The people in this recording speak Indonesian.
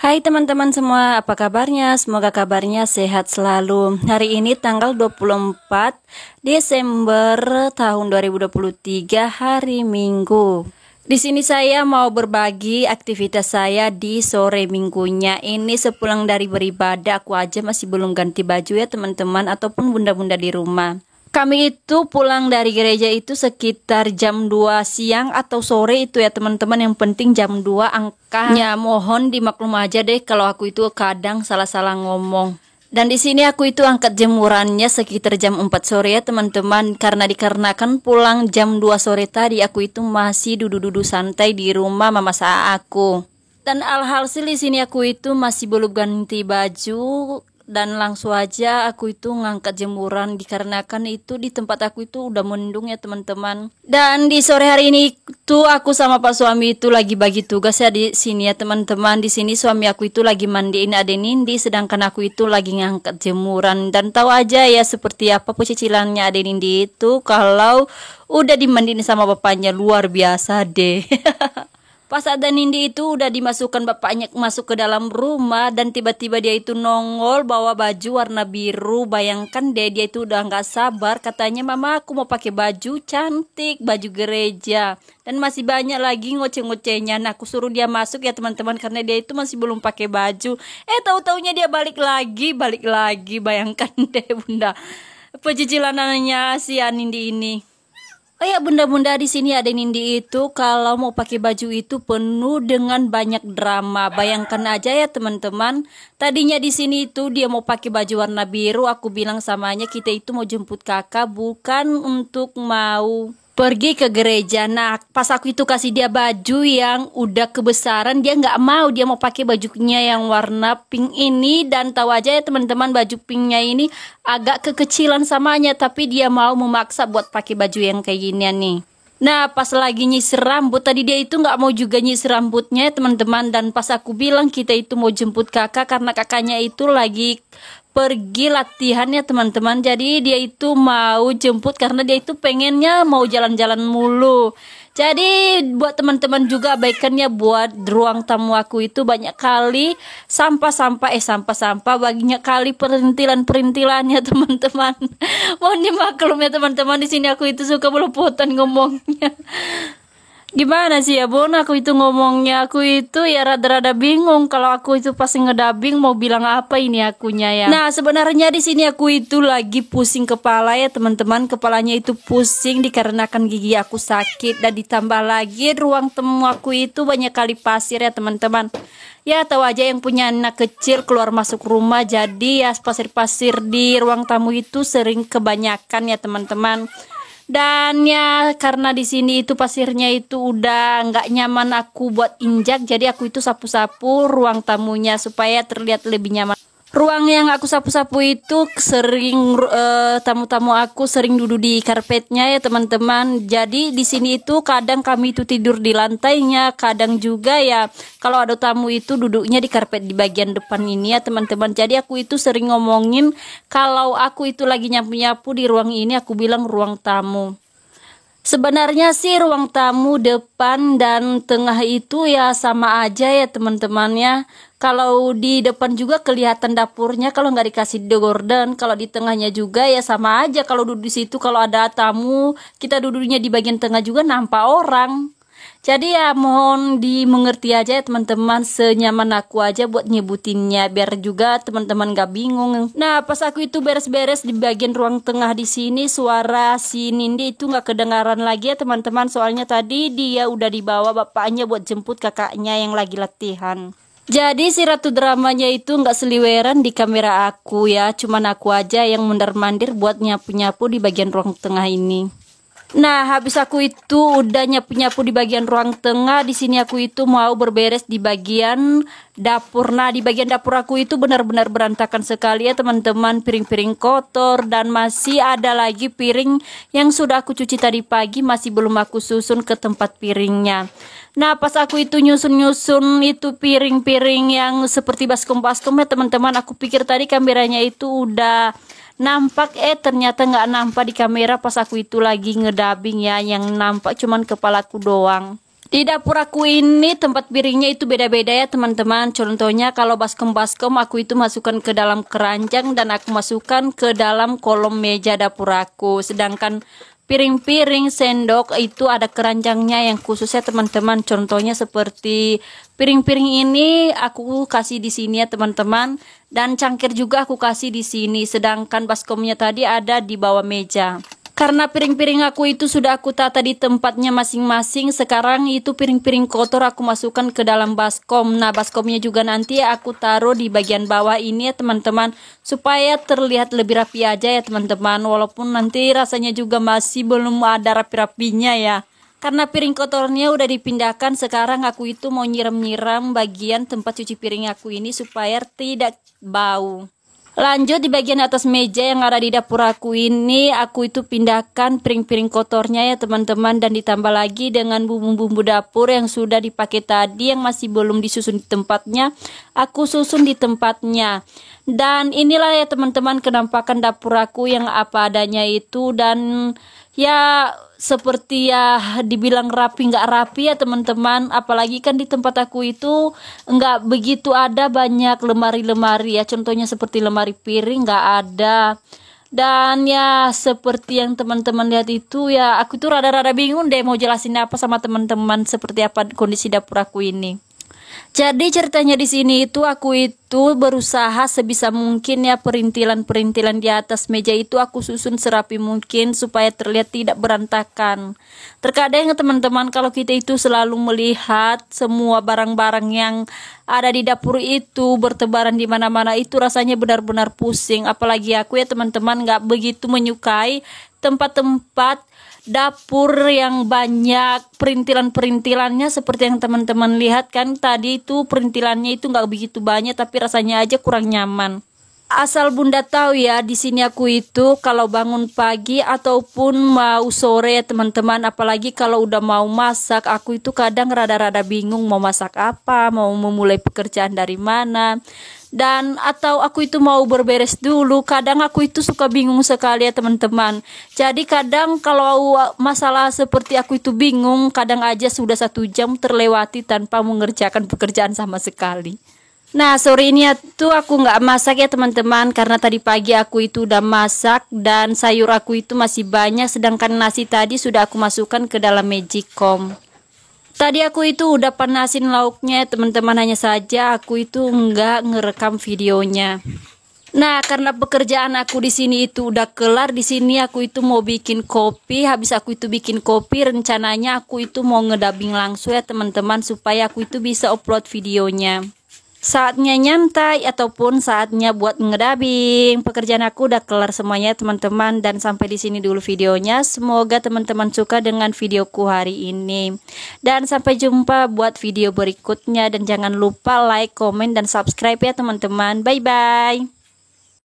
Hai teman-teman semua, apa kabarnya? Semoga kabarnya sehat selalu. Hari ini tanggal 24 Desember tahun 2023, hari Minggu. Di sini saya mau berbagi aktivitas saya di sore minggunya. Ini sepulang dari beribadah, aku aja masih belum ganti baju ya teman-teman, ataupun bunda-bunda di rumah. Kami itu pulang dari gereja itu sekitar jam 2 siang atau sore itu ya teman-teman. Yang penting jam 2 angkanya. Mohon dimaklum aja deh kalau aku itu kadang salah-salah ngomong. Dan di sini aku itu angkat jemurannya sekitar jam 4 sore ya teman-teman. Karena dikarenakan pulang jam 2 sore tadi aku itu masih duduk-duduk santai di rumah mama saya aku. Dan alhasil di sini aku itu masih belum ganti baju. Dan langsung aja aku itu ngangkat jemuran dikarenakan itu di tempat aku itu udah mendung ya teman-teman. Dan di sore hari ini tuh aku sama pak suami itu lagi bagi tugas ya di sini ya teman-teman. Di sini suami aku itu lagi mandiin Ade Nindi, sedangkan aku itu lagi ngangkat jemuran. Dan tahu aja ya seperti apa pecicilannya Ade Nindi itu kalau udah dimandiin sama bapaknya, luar biasa deh. Pas ada Nindi itu udah dimasukkan bapaknya masuk ke dalam rumah dan tiba-tiba dia itu nongol bawa baju warna biru. Bayangkan deh, dia itu udah nggak sabar, katanya mama aku mau pakai baju cantik, baju gereja, dan masih banyak lagi ngoceh-ngocehnya. Nah aku suruh dia masuk ya teman-teman karena dia itu masih belum pakai baju. Tahu-taunya dia balik lagi. Bayangkan deh bunda, pecicilanannya si Nindi ini. Oh ya bunda-bunda, di sini ada Nindi itu kalau mau pakai baju itu penuh dengan banyak drama. Bayangkan aja ya teman-teman. Tadinya di sini itu dia mau pakai baju warna biru. Aku bilang samanya kita itu mau jemput kakak, bukan untuk mau pergi ke gereja. Nah pas aku itu kasih dia baju yang udah kebesaran, dia nggak mau. Dia mau pakai bajunya yang warna pink ini. Dan tahu aja ya teman-teman, baju pinknya ini agak kekecilan samanya, tapi dia mau memaksa buat pakai baju yang kayak ginian nih. Nah pas lagi nyisir rambut tadi, dia itu nggak mau juga nyisir rambutnya teman-teman. Dan pas aku bilang kita itu mau jemput kakak karena kakaknya itu lagi pergi latihan ya teman-teman. Jadi dia itu mau jemput karena dia itu pengennya mau jalan-jalan mulu. Jadi buat teman-teman juga abaikannya, buat ruang tamu aku itu banyak kali sampah-sampah banyak kali perintilan-perintilannya teman-teman. Mohon dimaklum ya teman-teman, di sini aku itu suka belepotan ngomongnya. Gimana sih ya Bon, aku itu ngomongnya, aku itu ya rada-rada bingung kalau aku itu pasti ngedabing mau bilang apa ini akunya ya. Nah sebenarnya di sini aku itu lagi pusing kepala ya teman-teman. Kepalanya itu pusing dikarenakan gigi aku sakit, dan ditambah lagi ruang temu aku itu banyak kali pasir ya teman-teman. Ya tahu aja yang punya anak kecil keluar masuk rumah, jadi ya pasir-pasir di ruang tamu itu sering kebanyakan ya teman-teman. Dan ya karena di sini itu pasirnya itu udah nggak nyaman aku buat injak, jadi aku itu sapu-sapu ruang tamunya supaya terlihat lebih nyaman. Ruang yang aku sapu-sapu itu sering tamu-tamu aku sering duduk di karpetnya ya teman-teman. Jadi di sini itu kadang kami itu tidur di lantainya, kadang juga ya kalau ada tamu itu duduknya di karpet di bagian depan ini ya teman-teman. Jadi aku itu sering ngomongin kalau aku itu lagi nyapu-nyapu di ruang ini, aku bilang ruang tamu. Sebenarnya sih ruang tamu depan dan tengah itu ya sama aja ya teman-temannya. Kalau di depan juga kelihatan dapurnya kalau nggak dikasih gorden. Kalau di tengahnya juga ya sama aja. Kalau duduk di situ kalau ada tamu, kita duduknya di bagian tengah juga nampak orang. Jadi ya mohon dimengerti aja ya teman-teman, senyaman aku aja buat nyebutinnya biar juga teman-teman gak bingung. Nah pas aku itu beres-beres di bagian ruang tengah di sini, suara si Nindi itu gak kedengaran lagi ya teman-teman. Soalnya tadi dia udah dibawa bapaknya buat jemput kakaknya yang lagi latihan. Jadi si ratu dramanya itu gak seliweran di kamera aku ya, cuman aku aja yang mondar-mandir buat nyapu-nyapu di bagian ruang tengah ini. Nah, habis aku itu udah nyapu-nyapu di bagian ruang tengah, di sini aku itu mau berberes di bagian dapur. Nah, di bagian dapur aku itu benar-benar berantakan sekali ya teman-teman, piring-piring kotor dan masih ada lagi piring yang sudah aku cuci tadi pagi masih belum aku susun ke tempat piringnya. Nah, pas aku itu nyusun-nyusun itu piring-piring yang seperti baskom-baskom ya teman-teman, aku pikir tadi kameranya itu udah nampak, ternyata nggak nampak di kamera pas aku itu lagi ngedabing ya. Yang nampak cuman kepalaku doang. Di dapur aku ini tempat piringnya itu beda-beda ya teman-teman. Contohnya kalau baskom-baskom aku itu masukkan ke dalam keranjang dan aku masukkan ke dalam kolom meja dapur aku. Sedangkan piring-piring sendok itu ada keranjangnya yang khususnya teman-teman. Contohnya seperti piring-piring ini aku kasih di sini ya teman-teman. Dan cangkir juga aku kasih di sini. Sedangkan baskomnya tadi ada di bawah meja. Karena piring-piring aku itu sudah aku tata di tempatnya masing-masing, sekarang itu piring-piring kotor aku masukkan ke dalam baskom. Nah, baskomnya juga nanti aku taruh di bagian bawah ini ya teman-teman, supaya terlihat lebih rapi aja ya teman-teman. Walaupun nanti rasanya juga masih belum ada rapi-rapinya ya. Karena piring kotornya udah dipindahkan, sekarang aku itu mau nyiram-nyiram bagian tempat cuci piring aku ini supaya tidak bau. Lanjut di bagian atas meja yang ada di dapur aku ini, aku itu pindahkan piring-piring kotornya ya teman-teman, dan ditambah lagi dengan bumbu-bumbu dapur yang sudah dipakai tadi yang masih belum disusun di tempatnya, aku susun di tempatnya. Dan inilah ya teman-teman kenampakan dapur aku yang apa adanya itu, dan ya seperti ya dibilang rapi nggak rapi ya teman-teman, apalagi kan di tempat aku itu nggak begitu ada banyak lemari-lemari ya, contohnya seperti lemari piring nggak ada. Dan ya seperti yang teman-teman lihat itu ya, aku tuh rada-rada bingung deh mau jelasin apa sama teman-teman seperti apa kondisi dapur aku ini. Jadi ceritanya di sini itu aku itu berusaha sebisa mungkin ya perintilan-perintilan di atas meja itu aku susun serapi mungkin supaya terlihat tidak berantakan. Terkadang teman-teman kalau kita itu selalu melihat semua barang-barang yang ada di dapur itu bertebaran di mana-mana, itu rasanya benar-benar pusing. Apalagi aku ya teman-teman nggak begitu menyukai tempat-tempat dapur yang banyak perintilan-perintilannya seperti yang teman-teman lihat kan tadi itu, perintilannya itu nggak begitu banyak tapi rasanya aja kurang nyaman. Asal bunda tahu ya, di sini aku itu kalau bangun pagi ataupun mau sore ya teman-teman, apalagi kalau udah mau masak, aku itu kadang rada-rada bingung mau masak apa, mau memulai pekerjaan dari mana. Dan atau aku itu mau berberes dulu, kadang aku itu suka bingung sekali ya teman-teman. Jadi kadang kalau masalah seperti aku itu bingung, kadang aja sudah 1 jam terlewati tanpa mengerjakan pekerjaan sama sekali. Nah, sore ini tuh aku nggak masak ya teman-teman, karena tadi pagi aku itu udah masak dan sayur aku itu masih banyak, sedangkan nasi tadi sudah aku masukkan ke dalam magicom. Tadi aku itu udah panasin lauknya teman-teman, hanya saja aku itu nggak ngerekam videonya. Nah, karena pekerjaan aku di sini itu udah kelar, di sini aku itu mau bikin kopi. Habis aku itu bikin kopi, rencananya aku itu mau ngedabing langsung ya teman-teman supaya aku itu bisa upload videonya. Saatnya nyantai ataupun saatnya buat ngedabing. Pekerjaan aku udah kelar semuanya teman-teman, dan sampai di sini dulu videonya. Semoga teman-teman suka dengan videoku hari ini. Dan sampai jumpa buat video berikutnya, dan jangan lupa like, komen, dan subscribe ya teman-teman. Bye bye.